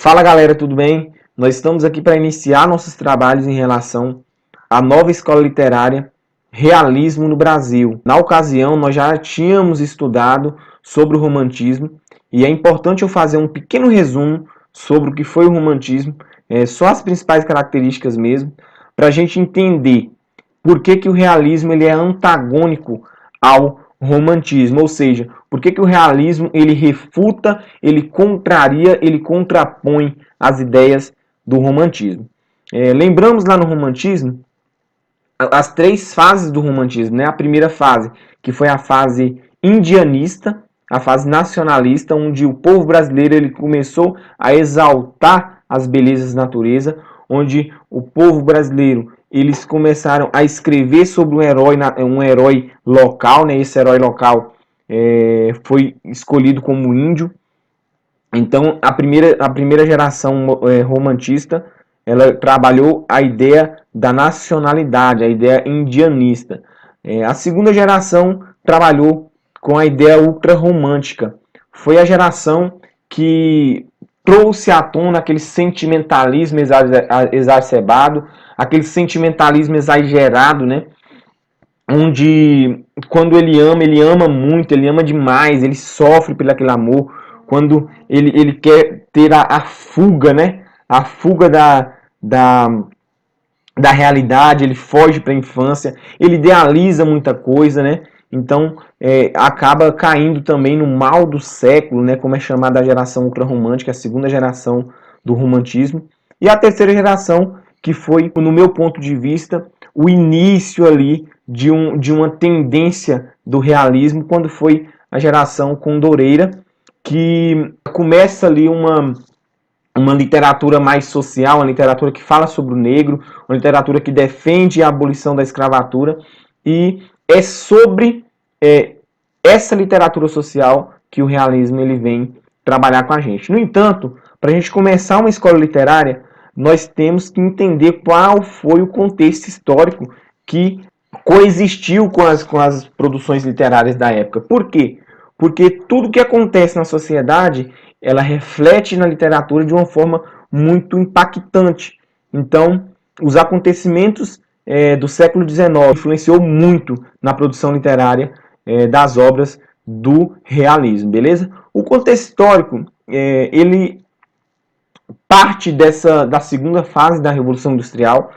Fala galera, tudo bem? Nós estamos aqui para iniciar nossos trabalhos em relação à nova escola literária Realismo no Brasil. Na ocasião, nós já tínhamos estudado sobre o romantismo e é importante eu fazer um pequeno resumo sobre o que foi o romantismo, só as principais características mesmo, para a gente entender por que o realismo ele é antagônico ao romantismo, ou seja, por que o realismo ele refuta, ele contraria, ele contrapõe as ideias do romantismo. Lembramos lá no romantismo as três fases do romantismo, né? A primeira fase, que foi a fase indianista, a fase nacionalista, onde o povo brasileiro ele começou a exaltar as belezas da natureza, onde o povo brasileiro eles começaram a escrever sobre um herói local, né? Esse herói local foi escolhido como índio. Então, a primeira geração romantista, ela trabalhou a ideia da nacionalidade, a ideia indianista. A segunda geração trabalhou com a ideia ultrarromântica. Foi a geração que trouxe à tona aquele sentimentalismo exacerbado, aquele sentimentalismo exagerado, né? Onde quando ele ama muito, ele ama demais, ele sofre pelo aquele amor, quando ele quer ter a fuga, né? A fuga da realidade, ele foge para a infância, ele idealiza muita coisa, né? Então acaba caindo também no mal do século, né? Como é chamada a geração ultrarromântica, a segunda geração do romantismo. E a terceira geração, que foi, no meu ponto de vista, o início ali de uma tendência do realismo, quando foi a geração Condoreira, que começa ali uma literatura mais social, uma literatura que fala sobre o negro, uma literatura que defende a abolição da escravatura, e é sobre essa literatura social que o realismo ele vem trabalhar com a gente. No entanto, para a gente começar uma escola literária, nós temos que entender qual foi o contexto histórico que coexistiu com as produções literárias da época. Por quê? Porque tudo que acontece na sociedade, ela reflete na literatura de uma forma muito impactante. Então, os acontecimentos do século XIX influenciou muito na produção literária das obras do realismo, beleza? O contexto histórico, ele parte da segunda fase da Revolução Industrial.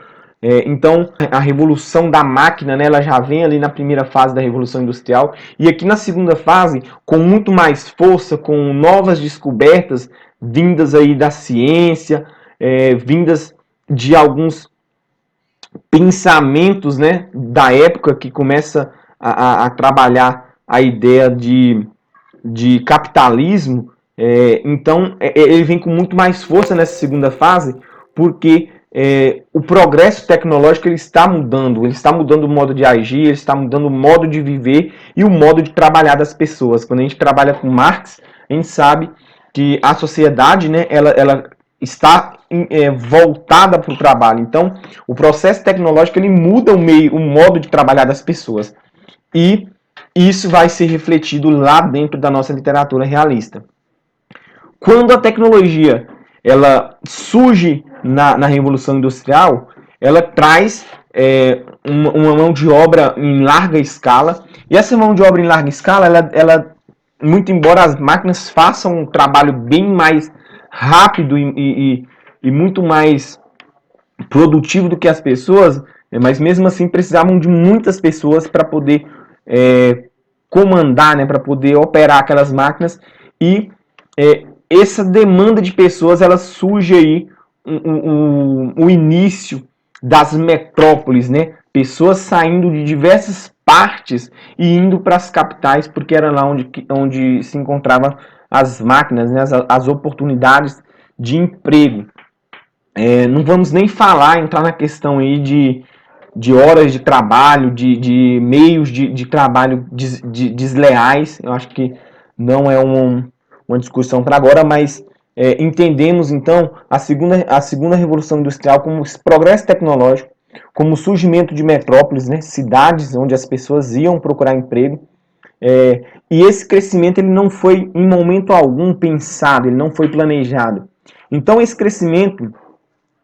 Então, a revolução da máquina, né, ela já vem ali na primeira fase da Revolução Industrial. E aqui na segunda fase, com muito mais força, com novas descobertas vindas aí da ciência, vindas de alguns pensamentos, né, da época que começa a trabalhar a ideia de capitalismo. Então ele vem com muito mais força nessa segunda fase, porque o progresso tecnológico ele está mudando o modo de agir, ele está mudando o modo de viver e o modo de trabalhar das pessoas. Quando a gente trabalha com Marx, a gente sabe que a sociedade, né, ela está voltada para o trabalho. Então, o processo tecnológico ele muda o modo de trabalhar das pessoas. E isso vai ser refletido lá dentro da nossa literatura realista. Quando a tecnologia ela surge na Revolução Industrial, ela traz uma mão de obra em larga escala. E essa mão de obra em larga escala, ela muito embora as máquinas façam um trabalho bem mais rápido e muito mais produtivo do que as pessoas, mas mesmo assim precisavam de muitas pessoas para poder comandar, né, para poder operar aquelas máquinas. E essa demanda de pessoas ela surge aí o início das metrópoles, né? Pessoas saindo de diversas partes e indo para as capitais, porque era lá onde se encontravam as máquinas, né? As oportunidades de emprego. Não vamos nem entrar na questão aí de horas de trabalho, de meios de trabalho desleais. Eu acho que não é uma discussão para agora, mas entendemos então a segunda Revolução Industrial como progresso tecnológico, como surgimento de metrópoles, né, cidades onde as pessoas iam procurar emprego. E esse crescimento ele não foi em momento algum pensado, ele não foi planejado. Então esse crescimento,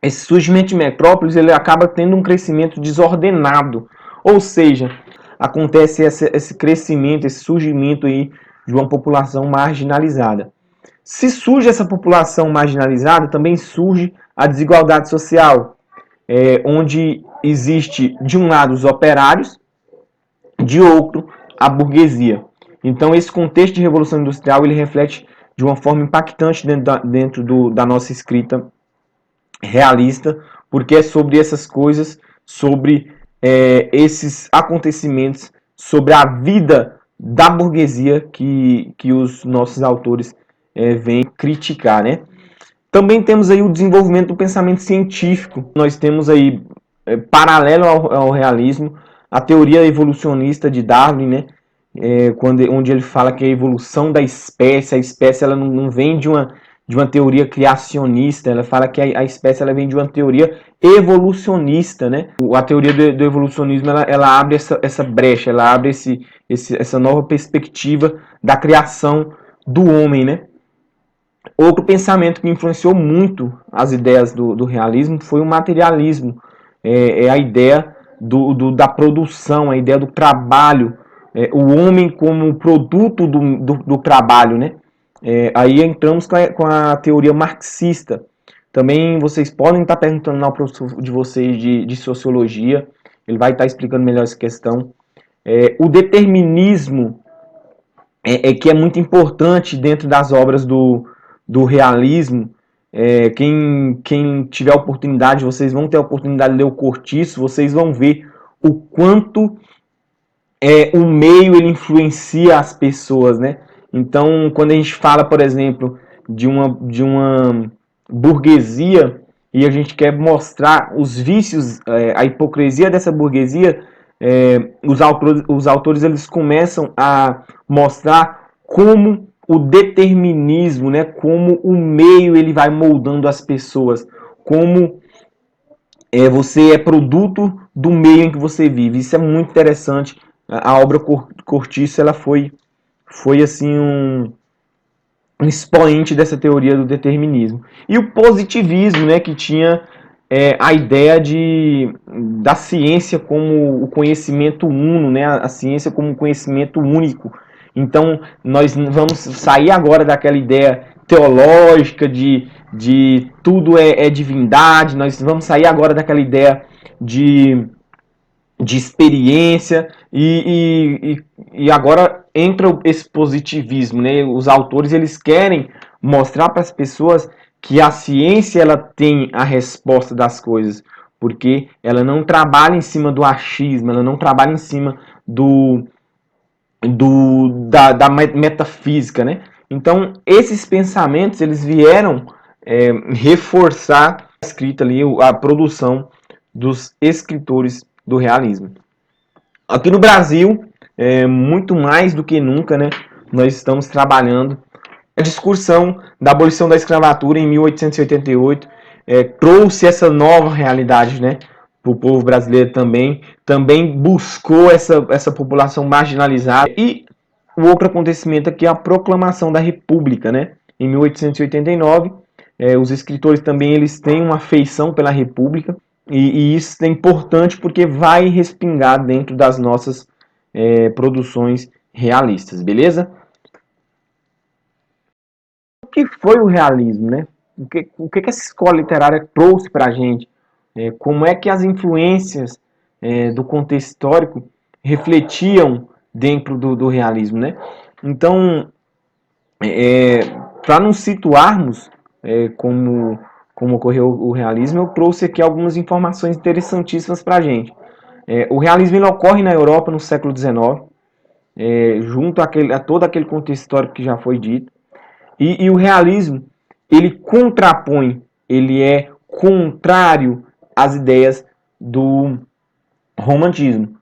esse surgimento de metrópoles, ele acaba tendo um crescimento desordenado, ou seja, acontece esse crescimento, esse surgimento aí de uma população marginalizada. Se surge essa população marginalizada, também surge a desigualdade social, onde existe de um lado os operários, de outro a burguesia. Então esse contexto de revolução industrial ele reflete de uma forma impactante dentro da nossa escrita realista, porque é sobre essas coisas, sobre esses acontecimentos, sobre a vida da burguesia que os nossos autores vêm criticar, né? Também temos aí o desenvolvimento do pensamento científico. Nós temos aí, paralelo ao realismo, a teoria evolucionista de Darwin, né? Onde ele fala que a evolução da espécie, a espécie ela não vem de uma teoria criacionista, ela fala que a espécie ela vem de uma teoria evolucionista, né? A teoria do evolucionismo ela abre essa brecha, ela abre essa nova perspectiva da criação do homem, né? Outro pensamento que influenciou muito as ideias do realismo foi o materialismo. A ideia da produção, a ideia do trabalho, o homem como produto do trabalho, né? Aí entramos com a teoria marxista. Também vocês podem estar perguntando ao professor de vocês de sociologia, ele vai estar explicando melhor essa questão. O determinismo que é muito importante dentro das obras do realismo. Quem tiver oportunidade, vocês vão ter a oportunidade de ler o Cortiço, vocês vão ver o quanto o meio ele influencia as pessoas, né? Então, quando a gente fala, por exemplo, de uma burguesia e a gente quer mostrar os vícios, a hipocrisia dessa burguesia, os autores eles começam a mostrar como o determinismo, né, como o meio ele vai moldando as pessoas, como você é produto do meio em que você vive. Isso é muito interessante. A obra Cortiço ela foi assim um expoente dessa teoria do determinismo. E o positivismo, né, que tinha a ideia da ciência como o conhecimento uno, né, a ciência como um conhecimento único. Então, nós vamos sair agora daquela ideia teológica de tudo é divindade, nós vamos sair agora daquela ideia de experiência e agora entra esse positivismo, né? Os autores eles querem mostrar para as pessoas que a ciência ela tem a resposta das coisas, porque ela não trabalha em cima do achismo, ela não trabalha em cima da metafísica, né? Então esses pensamentos eles vieram reforçar a escrita ali, a produção dos escritores do realismo. Aqui no Brasil, muito mais do que nunca, né, nós estamos trabalhando a discussão da abolição da escravatura em 1888, trouxe essa nova realidade, né, para o povo brasileiro também buscou essa população marginalizada. E o outro acontecimento aqui é a proclamação da República, né, em 1889. Os escritores também eles têm uma afeição pela República, e isso é importante porque vai respingar dentro das nossas produções realistas, beleza? O que foi o realismo, né? O que essa escola literária trouxe para a gente? Como é que as influências do contexto histórico refletiam dentro do realismo, né? Então, para nos situarmos como ocorreu o realismo, eu trouxe aqui algumas informações interessantíssimas para a gente. O realismo ele ocorre na Europa no século XIX, junto a todo aquele contexto histórico que já foi dito. E o realismo, ele contrapõe, ele é contrário às ideias do romantismo.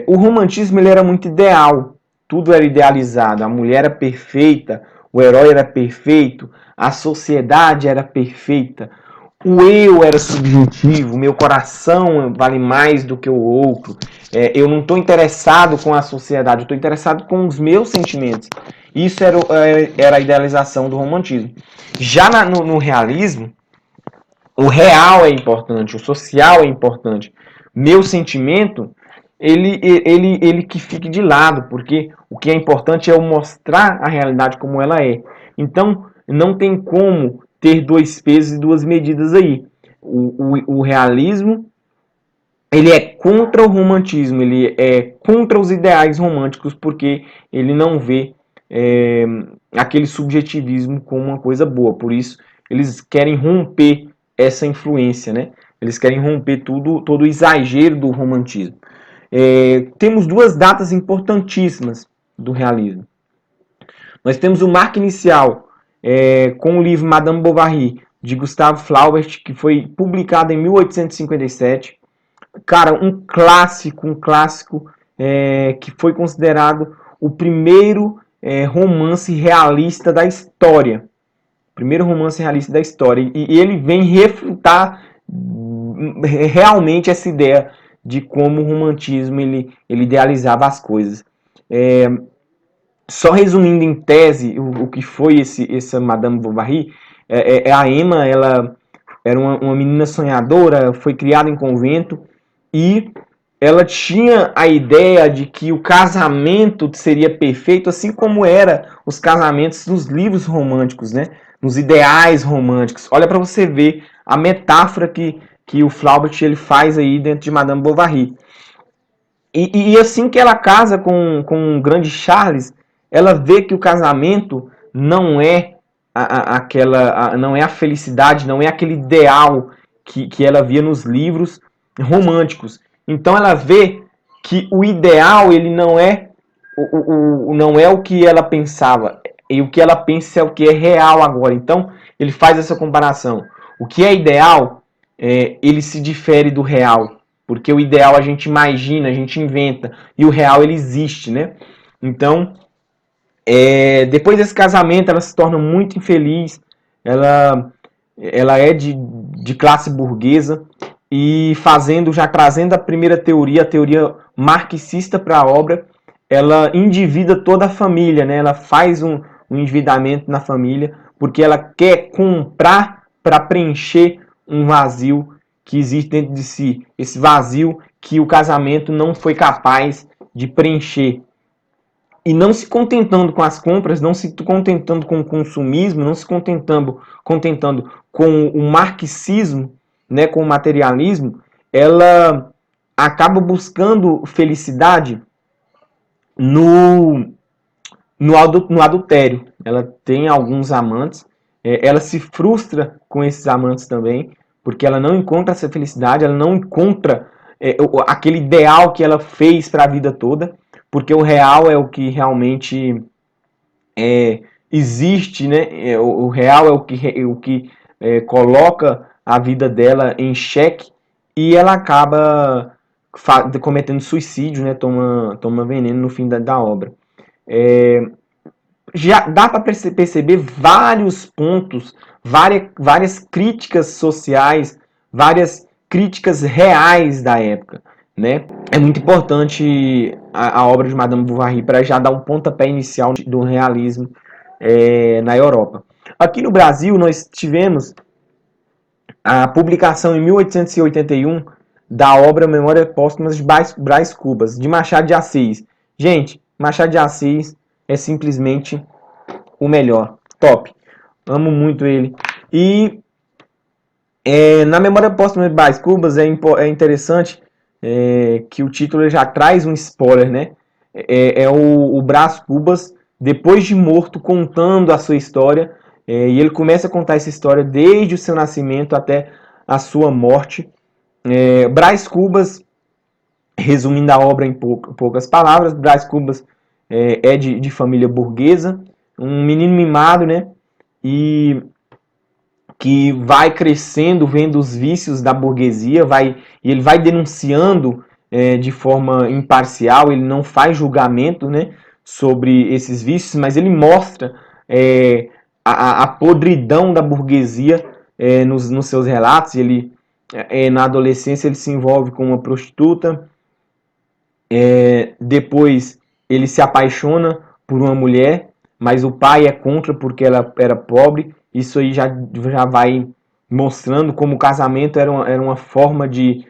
O romantismo ele era muito ideal, tudo era idealizado, a mulher era perfeita, o herói era perfeito, a sociedade era perfeita, o eu era subjetivo, meu coração vale mais do que o outro. Eu não estou interessado com a sociedade, eu estou interessado com os meus sentimentos. Isso era a idealização do romantismo. Já no realismo, o real é importante, o social é importante. Meu sentimento, ele que fique de lado, porque o que é importante é eu mostrar a realidade como ela é. Então, não tem como ter dois pesos e duas medidas aí. O realismo, ele é contra o romantismo, ele é contra os ideais românticos, porque ele não vê é, aquele subjetivismo como uma coisa boa. Por isso, eles querem romper essa influência, né? Eles querem romper todo o exagero do romantismo. Temos duas datas importantíssimas do realismo. Nós temos o marco inicial com o livro Madame Bovary, de Gustave Flaubert, que foi publicado em 1857. Cara, um clássico que foi considerado o primeiro romance realista da história. Primeiro romance realista da história. E ele vem refutar realmente essa ideia de como o romantismo ele idealizava as coisas. Só resumindo em tese o que foi essa Madame Bovary, a Emma, ela era uma menina sonhadora, foi criada em convento e ela tinha a ideia de que o casamento seria perfeito, assim como era os casamentos dos livros românticos, né? Nos ideais românticos. Olha para você ver a metáfora que o Flaubert ele faz aí dentro de Madame Bovary. E assim que ela casa com o grande Charles, ela vê que o casamento não é não é a felicidade, não é aquele ideal que ela via nos livros românticos. Então ela vê que o ideal ele não é o que ela pensava, e o que ela pensa é o que é real agora. Então ele faz essa comparação. O que é ideal, ele se difere do real. Porque o ideal a gente imagina, a gente inventa, e o real ele existe, né? Então, depois desse casamento, ela se torna muito infeliz, ela é de classe burguesa, e já trazendo a primeira teoria, a teoria marxista para a obra, ela endivida toda a família, né? Ela faz um endividamento na família, porque ela quer comprar para preencher um vazio que existe dentro de si, esse vazio que o casamento não foi capaz de preencher. E não se contentando com as compras, não se contentando com o consumismo, não se contentando com o marxismo, né, com o materialismo, ela acaba buscando felicidade no, no adultério. Ela tem alguns amantes, ela se frustra com esses amantes também, porque ela não encontra essa felicidade, ela não encontra aquele ideal que ela fez para a vida toda, porque o real é o que realmente existe, né? O real é o que coloca a vida dela em xeque, e ela acaba cometendo suicídio, né? Toma veneno no fim da obra. Já dá para perceber vários pontos, várias críticas sociais, várias críticas reais da época, né? É muito importante a obra de Madame Bovary para já dar um pontapé inicial do realismo na Europa. Aqui no Brasil, nós tivemos a publicação em 1881 da obra Memórias Póstumas de Brás Cubas, de Machado de Assis. Gente, Machado de Assis é simplesmente o melhor. Top. Amo muito ele. E na Memória Póstuma de Brás Cubas é interessante que o título já traz um spoiler, né? O Brás Cubas, depois de morto, contando a sua história. E ele começa a contar essa história desde o seu nascimento até a sua morte. Brás Cubas, resumindo a obra em poucas palavras, Brás Cubas é de família burguesa, um menino mimado, né? E que vai crescendo, vendo os vícios da burguesia, e ele vai denunciando de forma imparcial, ele não faz julgamento, né, sobre esses vícios, mas ele mostra a podridão da burguesia nos seus relatos. Ele, na adolescência, ele se envolve com uma prostituta, depois ele se apaixona por uma mulher, mas o pai é contra porque ela era pobre. Isso aí já vai mostrando como o casamento era uma forma de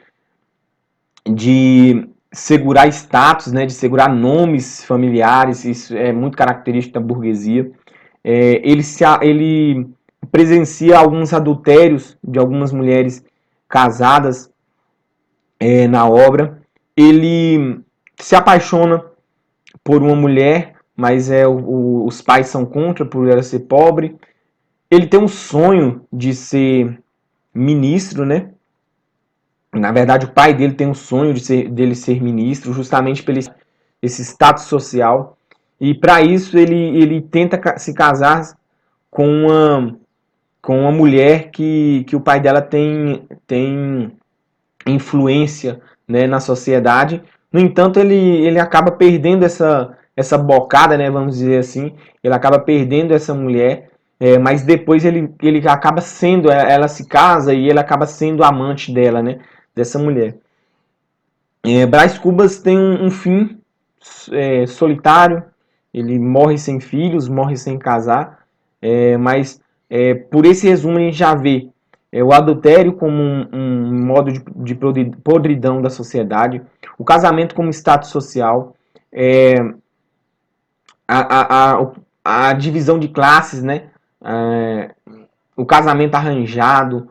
segurar status, né, de segurar nomes familiares. Isso é muito característico da burguesia. Ele presencia alguns adultérios de algumas mulheres casadas na obra. Ele se apaixona por uma mulher, mas os pais são contra por ela ser pobre. Ele tem um sonho de ser ministro, né? Na verdade, o pai dele tem um sonho dele ser ministro, justamente pelo esse status social. E para isso ele tenta se casar com uma mulher que o pai dela tem influência, né, na sociedade. No entanto, ele acaba perdendo essa bocada, né, vamos dizer assim. Ele acaba perdendo essa mulher, mas depois ele acaba sendo, ela se casa e ele acaba sendo amante dela, né, dessa mulher. Brás Cubas tem um fim solitário. Ele morre sem filhos, morre sem casar, mas por esse resumo a gente já vê o adultério como um modo de podridão da sociedade, o casamento como status social, é, a divisão de classes, né? O casamento arranjado,